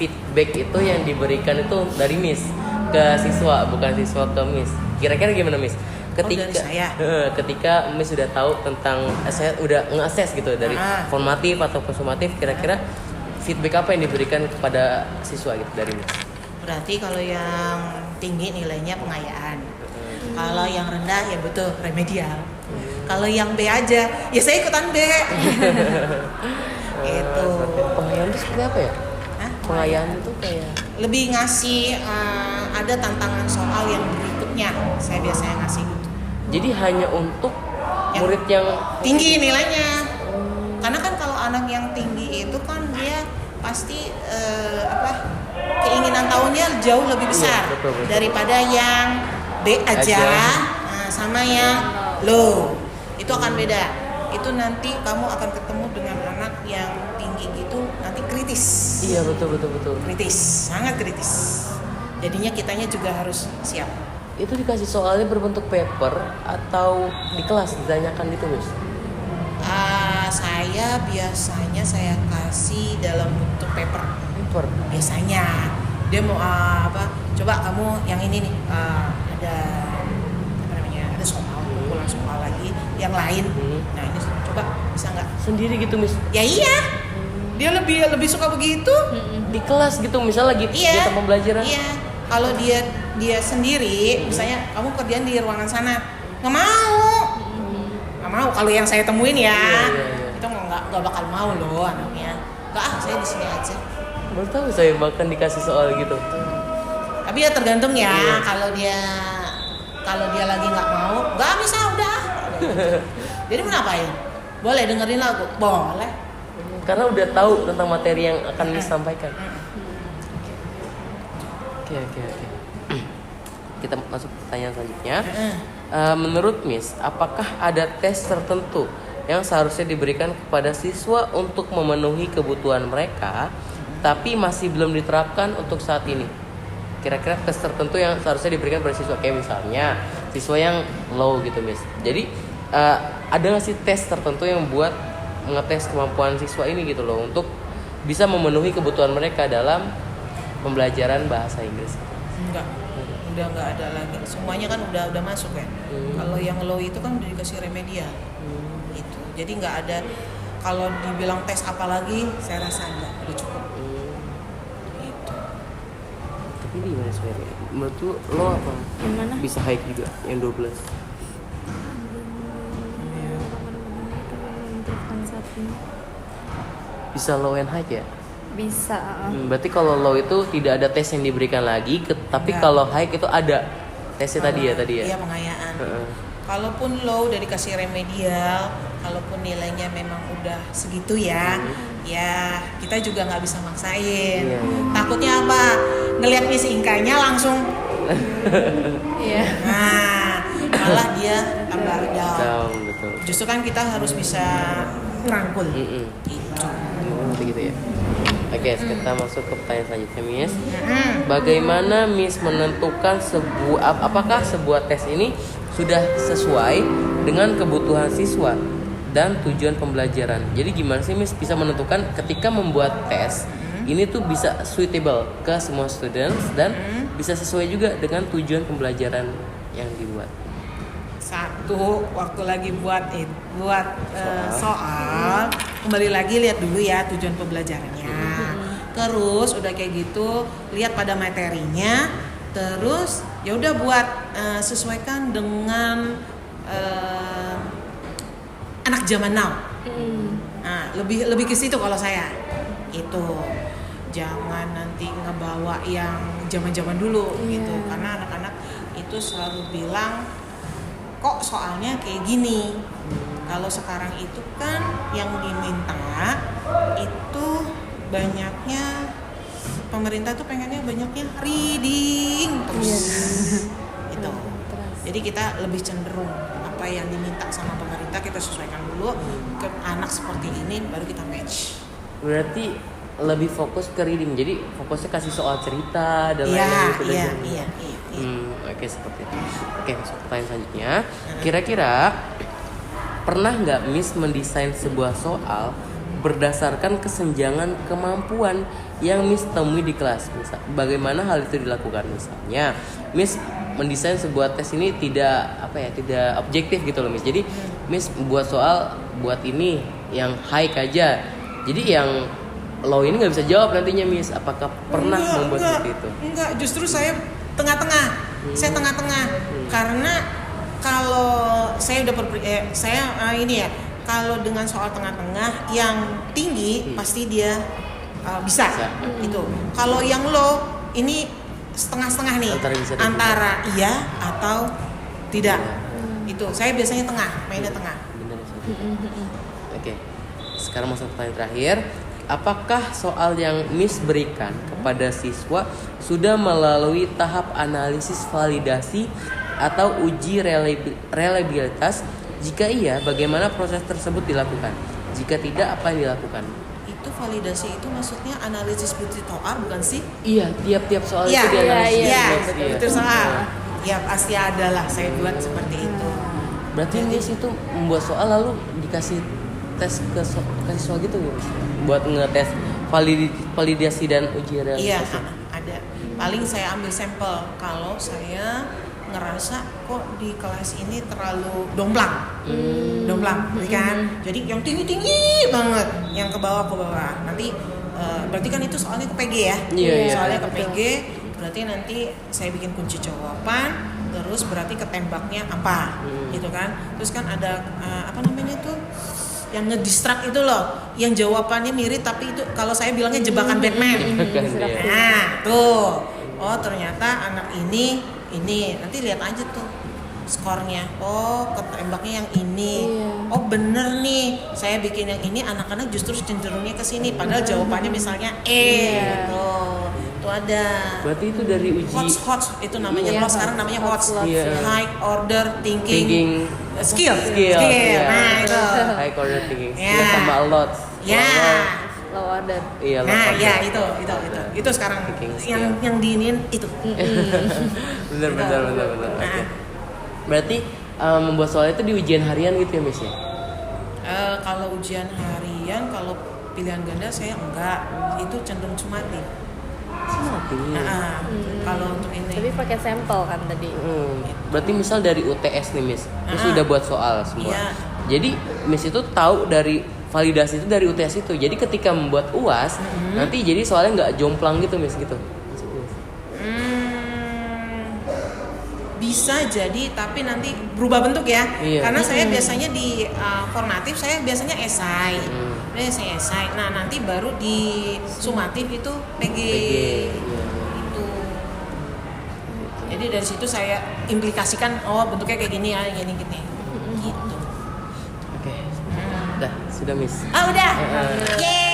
feedback itu yang diberikan itu dari Miss ke siswa, bukan siswa ke Miss. Kira-kira gimana Miss? Ketika dari saya. Ketika Miss sudah tahu tentang saya udah nge-assess gitu dari formatif atau sumatif, kira-kira feedback apa yang diberikan kepada siswa gitu dari Miss? Berarti kalau yang tinggi nilainya pengayaan. Kalau yang rendah ya betul remedial. Kalau yang B aja, ya saya ikutan B. Itu. Pengayaan itu seperti apa ya? Pengayaan itu kayak lebih ngasih ada tantangan soal yang berikutnya. Saya biasanya ngasih gitu. Jadi hanya untuk murid yang tinggi nilainya. Karena kan kalau anak yang tinggi itu kan dia pasti keinginan tahunnya jauh lebih besar betul. daripada yang B aja. Sama yang low. Itu akan beda. Itu nanti kamu akan ketemu dengan anak yang tinggi gitu nanti kritis. Iya betul. Kritis, sangat kritis. Jadinya kitanya juga harus siap. Itu dikasih soalnya berbentuk paper atau di kelas ditanyakan gitu Miss? Saya biasanya saya kasih dalam bentuk paper. Biasanya dia mau coba kamu yang ini nih ada apa namanya, ada soal, kumpulan soal lagi yang lain. Nah ini coba bisa nggak? Sendiri gitu Miss? Ya iya. Dia lebih suka begitu. Di kelas gitu misalnya lagi di tempat pembelajaran. Iya. Kalau dia sendiri, misalnya kamu kerjaan di ruangan sana, nggak mau. Kalau yang saya temuin ya, itu nggak bakal mau loh anaknya. Nggak saya di sini aja. Baru tahu saya bahkan dikasih soal gitu. Tapi ya tergantung ya. Kalau dia lagi nggak mau, nggak bisa udah. Jadi mau ngapain? Boleh dengerin lagu, boleh. Karena udah tahu tentang materi yang akan disampaikan. Oke. Kita masuk ke pertanyaan selanjutnya. Menurut Miss, apakah ada tes tertentu yang seharusnya diberikan kepada siswa untuk memenuhi kebutuhan mereka, tapi masih belum diterapkan untuk saat ini? Kira-kira tes tertentu yang seharusnya diberikan kepada siswa, kayak misalnya siswa yang low gitu Miss. Jadi ada nggak sih tes tertentu yang buat mengetes kemampuan siswa ini gitu loh, untuk bisa memenuhi kebutuhan mereka dalam pembelajaran bahasa Inggris? Enggak, udah nggak ada lagi. Semuanya kan udah masuk ya. Kalau yang low itu kan udah dikasih remedial. Itu. Jadi nggak ada. Kalau dibilang tes apa lagi, saya rasa enggak, udah cukup. Itu. Tapi ini gimana sebenarnya? Menurut lo apa? Yang mana? Bisa high juga yang 12. Bisa low and high ya? Bisa. Berarti kalau low itu tidak ada tes yang diberikan lagi, tapi kalau high itu ada tesnya tadi ya? Iya, pengayaan. Kalaupun low udah dikasih remedial, kalaupun nilainya memang udah segitu ya, ya kita juga nggak bisa maksain. Takutnya apa? Ngelihat Miss Inkanya langsung, nah malah dia tambah down. Betul. Justru kan kita harus bisa ngerangkul. Gitu ya. Oke, kita masuk ke pertanyaan selanjutnya Miss. Bagaimana Miss menentukan apakah sebuah tes ini sudah sesuai dengan kebutuhan siswa dan tujuan pembelajaran? Jadi gimana sih Miss bisa menentukan ketika membuat tes ini tuh bisa suitable ke semua students dan bisa sesuai juga dengan tujuan pembelajaran yang dibuat? Satu, waktu lagi buat soal, kembali lagi lihat dulu ya tujuan pembelajarannya. Terus udah kayak gitu, lihat pada materinya. Terus ya udah buat sesuaikan dengan anak zaman now. Nah, lebih ke situ kalau saya. Itu jangan nanti ngebawa yang zaman-zaman dulu gitu. Karena anak-anak itu selalu bilang kok soalnya kayak gini. Kalau sekarang itu kan yang diminta itu banyaknya, pemerintah tuh pengennya banyaknya reading terus. Itu. Jadi kita lebih cenderung apa yang diminta sama pemerintah kita sesuaikan dulu ke anak seperti ini, baru kita match. Berarti lebih fokus ke reading, jadi fokusnya kasih soal cerita dan lain-lain. Iya. Oke, seperti itu. Oke, masuk pertanyaan selanjutnya. Kira-kira pernah nggak Miss mendesain sebuah soal berdasarkan kesenjangan kemampuan yang Miss temui di kelas. Bagaimana hal itu dilakukan? Misalnya, Miss mendesain sebuah tes ini tidak objektif gitu loh Miss. Jadi Miss buat soal buat ini yang high aja. Jadi yang low ini nggak bisa jawab nantinya Miss. Apakah pernah membuat seperti itu? Enggak, justru saya tengah-tengah. Saya tengah-tengah karena kalau saya udah ini ya, kalau dengan soal tengah-tengah yang tinggi pasti dia bisa. Itu. Kalau yang low ini setengah-setengah nih, antara iya atau tidak. Itu saya biasanya tengah, mainnya tengah. Benar. Oke. Sekarang masuk pertanyaan terakhir. Apakah soal yang Miss berikan kepada siswa sudah melalui tahap analisis validasi atau uji reliabilitas? Jika iya, bagaimana proses tersebut dilakukan? Jika tidak, apa yang dilakukan? Itu validasi itu maksudnya analisis butir toar bukan sih? Iya, tiap-tiap soal itu dianalisis. Iya, butir soal. Ya pasti ada lah, saya buat seperti itu. Berarti Miss itu membuat soal lalu dikasih tes ke siswa gitu ya? Buat ngetes validasi dan uji realitas. Iya, ada. Paling saya ambil sampel kalau saya ngerasa kok di kelas ini terlalu domplang, kan? Jadi yang tinggi banget, yang ke bawah. Nanti berarti kan itu soalnya ke PG ya? Iya. Soalnya ke PG, berarti nanti saya bikin kunci jawaban, terus berarti ketembaknya apa, gitu kan? Terus kan ada apa namanya tuh? Yang ngedistract itu loh, yang jawabannya mirip tapi itu kalau saya bilangnya jebakan Batman. Nah, tuh. Oh, ternyata anak ini nanti lihat aja tuh skornya. Oh, ketembaknya yang ini. Oh, bener nih. Saya bikin yang ini, anak-anak justru cenderungnya ke sini padahal jawabannya misalnya gitu. Itu ada. Berarti itu dari uji HOTS itu namanya. Kalau sekarang namanya HOTS. High order thinking. Skill. Nah, itu. High order thinking skill sama lots. Low order. Iya, nah, ya itu sekarang yang diinin itu. bener. Oke. Berarti membuat soal itu di ujian harian gitu ya Miss ya? Kalau ujian harian, kalau pilihan ganda saya enggak, itu cenderung sumatif. Kalau untuk ini. Tapi pakai sampel kan tadi. Berarti misal dari UTS nih Miss sudah buat soal semua. Iya. Jadi Miss itu tahu dari validasi itu dari UTS itu. Jadi ketika membuat UAS nanti jadi soalnya nggak jomplang gitu Miss gitu. Bisa jadi, tapi nanti berubah bentuk ya. Iya. Karena saya biasanya di formatif saya biasanya esai. Saya esai. Nah, nanti baru di sumatif itu PG. Itu. Jadi dari situ saya implikasikan bentuknya kayak gini ya, gini. Gitu. Oke. Udah, sudah Miss. Udah. Yeay.